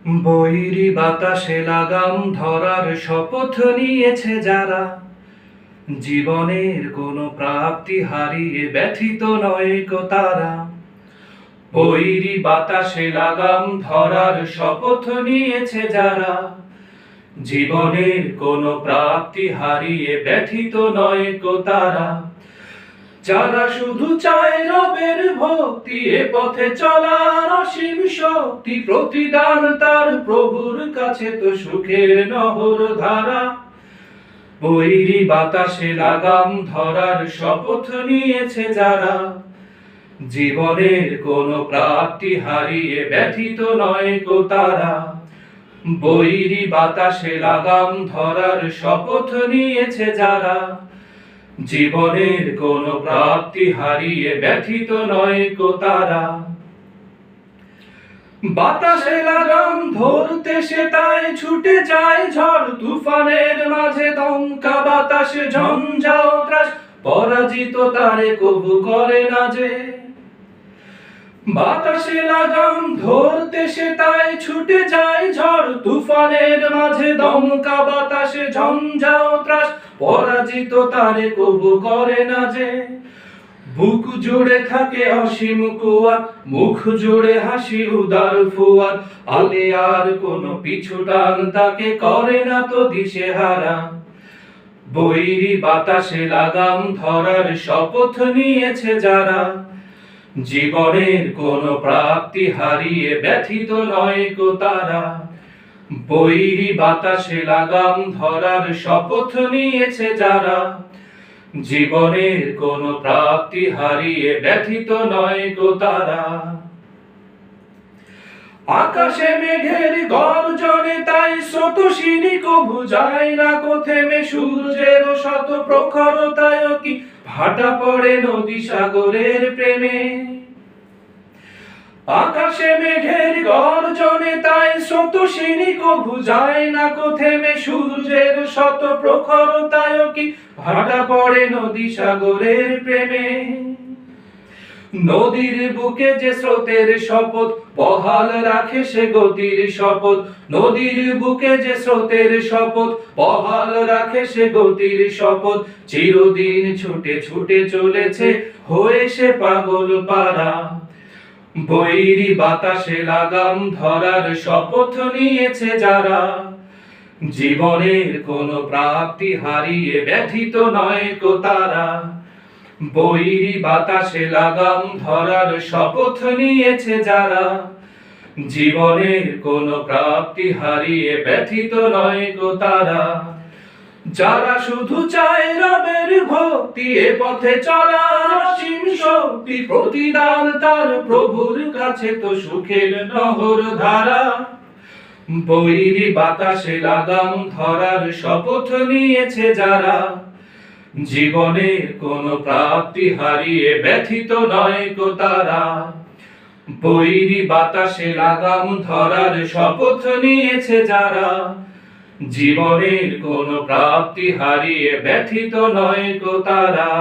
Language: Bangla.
বৈরী বাতাসে লাগাম ধরার শপথ নিয়েছে যারা, জীবনের কোনো প্রাপ্তি হারিয়ে ব্যথিত নয় কো তারা। বৈরী বাতাসে লাগাম ধরার শপথ নিয়েছে যারা, জীবনের কোনো প্রাপ্তি হারিয়ে ব্যথিত নয় কো তারা। যারা শুধু চায় রবের ভক্তি, এ পথে চলার অসীম শক্তি, প্রতিদান তার প্রভুর কাছে তো সুখের নহর ধারা। বৈরী বাতাসে লাগাম ধরার শপথ নিয়েছে যারা, জীবনের কোনো প্রাপ্তি হারিয়ে ব্যথিত নয় কো তারা। বৈরী বাতাসে লাগাম ধরার শপথ নিয়েছে যারা, জীবনের কোনো প্রাপ্তি হারিয়ে ব্যথিত নয় কো তারা। বাতাসে লাগাম ধরতে সে তাই ছুটে যায় ঝড় তুফানের মাঝে, দমকা বাতাসে ঝঞ্ঝা ও ত্রাস, পরাজিত তারে কবু করে না যে। বাতাসে লাগাম ধরতে সে তাই ছুটে যায় ঝড় তুফানের মাঝে, দমকা বাতাসে ঝঞ্ঝা ও ত্রাস, পরাজিত তারে কবু করে না যে। বুক জুড়ে থাকে অসীম কুয়ার, মুখ জুড়ে হাসি উদার ফুয়ার, আলে আর কোনো পিছু টান তাকে করে না তো দিশেহারা। বৈরী বাতাসে লাগাম ধরার শপথ নিয়েছে যারা, জীবনের কোনো প্রাপ্তি হারিয়ে ব্যথিত নয় কো তারা। বৈরী বাতাসে লাগাম ধরার শপথ নিয়েছে যারা, জীবনের কোনো প্রাপ্তি হারিয়ে ব্যথিত নয় কো তারা। আকাশে মেঘের গর্জনে তাই স্রোতস্বিনী কভু যায় না কো থেমে, সূর্যের শত প্রখরতায় কি ভাটা পড়ে নদী সাগরের প্রেমে। আকাশে মেঘের গর্জনে তাই স্রোতস্বিনী কভু যায় না কো থেমে, সূর্যের শত প্রখরতায় কি ভাটা পড়ে নদী সাগরের প্রেমে। নদীর বুকে যে স্রোতের শপথ বহাল রাখে সে গতির শপথ, নদীর বুকে যে স্রোতের শপথ বহাল রাখে সে গতির শপথ, চিরদিন ছুটে ছুটে চলেছে হয়ে সে পাগল পারা। বৈরী বাতাসে লাগাম ধরার শপথ নিয়েছে যারা, জীবনের কোনো প্রাপ্তি হারিয়ে ব্যথিত নয় কো তারা। বৈরী বাতাসে লাগাম ধরার শপথ নিয়েছে যারা, জীবনের কোনো প্রাপ্তি হারিয়ে ব্যথিত নয় কো তারা। যারা শুধু চায় রবের ভক্তি, এ পথে চলার অসীম শক্তি, প্রতিদান তার প্রভুর কাছে তো সুখের নহর ধারা। বৈরী বাতাসে লাগাম ধরার শপথ নিয়েছে যারা, জীবনের কোনো প্রাপ্তি হারিয়ে ব্যথিত নয় কো তারা। বৈরী বাতাসে লাগাম ধরার শপথ নিয়েছে যারা, জীবনের কোনো প্রাপ্তি হারিয়ে ব্যথিত নয় কো তারা।